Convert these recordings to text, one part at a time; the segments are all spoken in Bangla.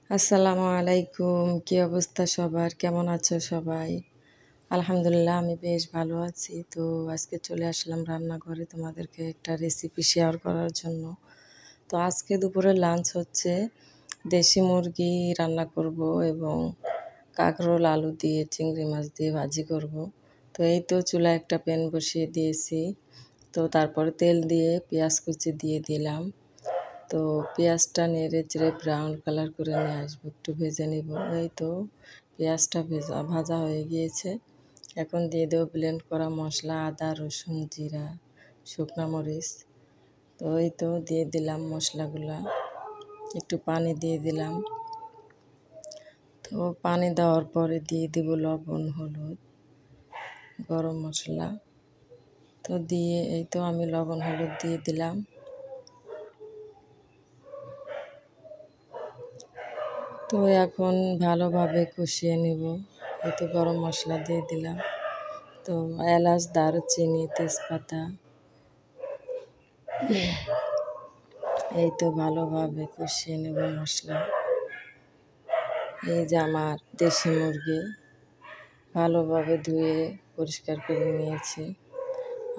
আসসালামু আলাইকুম। কি অবস্থা সবার? কেমন আছো সবাই? আলহামদুলিল্লাহ আমি বেশ ভালো আছি। তো আজকে চলে আসলাম রান্নাঘরে তোমাদেরকে একটা রেসিপি শেয়ার করার জন্য। তো আজকে দুপুরের লাঞ্চ হচ্ছে দেশি মুরগি রান্না করব এবং কাঁকরোল আলু দিয়ে চিংড়ি মাছ দিয়ে ভাজি করব। তো এই তো চুলায় একটা প্যান বসিয়ে দিয়েছি। তো তারপরে তেল দিয়ে পেঁয়াজ কুচি দিয়ে দিলাম। তো পেঁয়াজটা নেড়ে চেড়ে ব্রাউন কালার করে নিয়ে আসবো, একটু ভেজে নিব। এই তো পেঁয়াজটা ভাজা হয়ে গিয়েছে। এখন দিয়ে দেবো ব্লেন্ড করা মশলা, আদা রসুন জিরা শুকনো মরিচ। তো এই তো দিয়ে দিলাম মশলাগুলা, একটু পানি দিয়ে দিলাম। তো পানি দেওয়ার পরে দিয়ে দিব লবণ হলুদ গরম মশলা। তো দিয়ে এই তো আমি লবণ হলুদ দিয়ে দিলাম। তো এখন ভালোভাবে কষিয়ে নিব। এই তো গরম মশলা দিয়ে দিলাম। তো এলাচ দারুচিনি তেজপাতা এই তো ভালোভাবে কষিয়ে নেব মশলা। এই যে আমার দেশি মুরগি ভালোভাবে ধুয়ে পরিষ্কার করে নিয়েছি।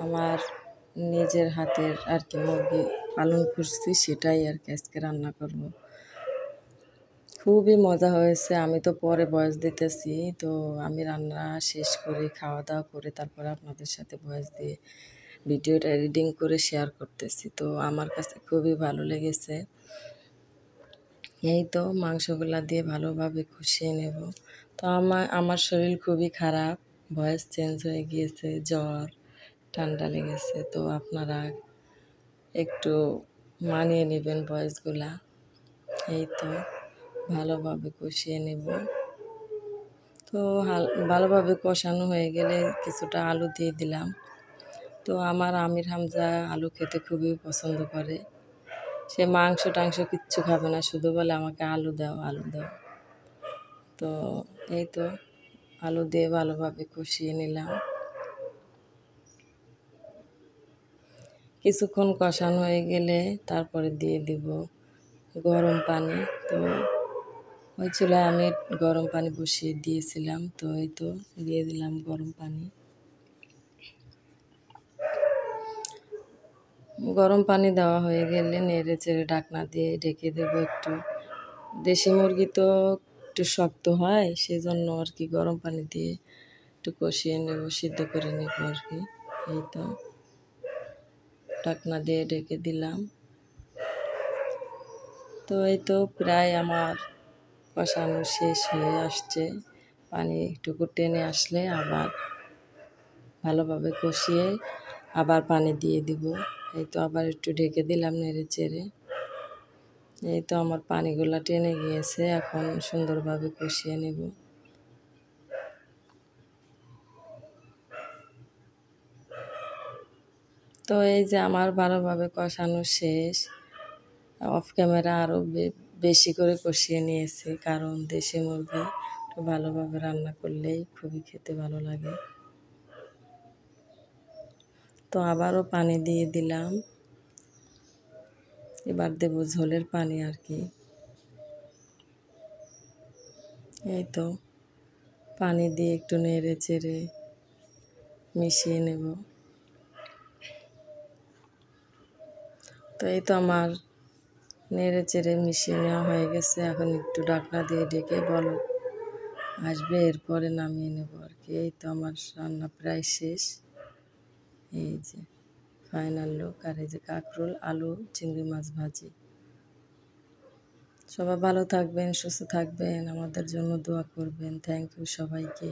আমার নিজের হাতের আর কি মুরগি পালন করছি, সেটাই আর কি আজকে রান্না করব। খুবই মজা হয়েছে। আমি তো পরে ভয়েস দিতেছি। তো আমি রান্না শেষ করে খাওয়া দাওয়া করে তারপরে আপনাদের সাথে ভয়েস দিয়ে ভিডিওটা এডিটিং করে শেয়ার করতেছি। তো আমার কাছে খুবই ভালো লেগেছে। এই তো মাংসগুলা দিয়ে ভালোভাবে কষিয়ে নেব। তো আমার শরীর খুবই খারাপ, ভয়েস চেঞ্জ হয়ে গিয়েছে, জ্বর ঠান্ডা লেগেছে। তো আপনারা একটু মানিয়ে নেবেন ভয়েসগুলা। এই তো ভালোভাবে কষিয়ে নেব। তো ভালোভাবে কষানো হয়ে গেলে কিছুটা আলু দিয়ে দিলাম। তো আমার আমির হামজা আলু খেতে খুবই পছন্দ করে। সে মাংস টাংস কিচ্ছু খাবে না, শুধু বলে আমাকে আলু দাও আলু দাও। তো এই তো আলু দিয়ে ভালোভাবে কষিয়ে নিলাম। কিছুক্ষণ কষানো হয়ে গেলে তারপরে দিয়ে দিব গরম পানি। তো ওই চুলায় আমি গরম পানি বসিয়ে দিয়েছিলাম। তো এই তো দিয়ে দিলাম গরম পানি। গরম পানি দেওয়া হয়ে গেলে নেড়ে চেড়ে ঢাকনা দিয়ে ঢেকে দেবো একটু। দেশি মুরগি তো একটু শক্ত হয়, সেজন্য আর কি গরম পানি দিয়ে একটু কষিয়ে নেব, সিদ্ধ করে নেব আর কি। এই তো ঢাকনা দিয়ে ঢেকে দিলাম। তো এই তো প্রায় আমার কষানো শেষ হয়ে আসছে। পানি একটু টেনে আসলে আবার ভালোভাবে কষিয়ে আবার পানি দিয়ে দিব। এই তো আবার একটু ঢেকে দিলাম নেড়ে চেড়ে। এই তো আমার পানিগুলা টেনে গিয়েছে, এখন সুন্দরভাবে কষিয়ে নেব। তো এই যে আমার ভালোভাবে কষানো শেষ। অফ ক্যামেরা আরও বেশি করে কষিয়ে নিয়েছি, কারণ দেশি মুরগি একটু ভালোভাবে রান্না করলেই খুবই খেতে ভালো লাগে। তো আবারও পানি দিয়ে দিলাম। এবার দেব ঝোলের পানি আর কি। এই তো পানি দিয়ে একটু নেড়ে চেড়ে মিশিয়ে নেব। তো এই তো আমার নেড়ে চেড়ে মিশিয়ে নেওয়া হয়ে গেছে। এখন একটু ঢাকনা দিয়ে ঢেকে বলক আসবে, এরপরে নামিয়ে নেব আর কি। এই তো আমার রান্না প্রায় শেষ। এই যে ফাইনাল লুক। আর এই যে কাঁকরোল আলু চিংড়ি মাছ ভাজি। সবাই ভালো থাকবেন, সুস্থ থাকবেন, আমাদের জন্য দোয়া করবেন। থ্যাংক ইউ সবাইকে।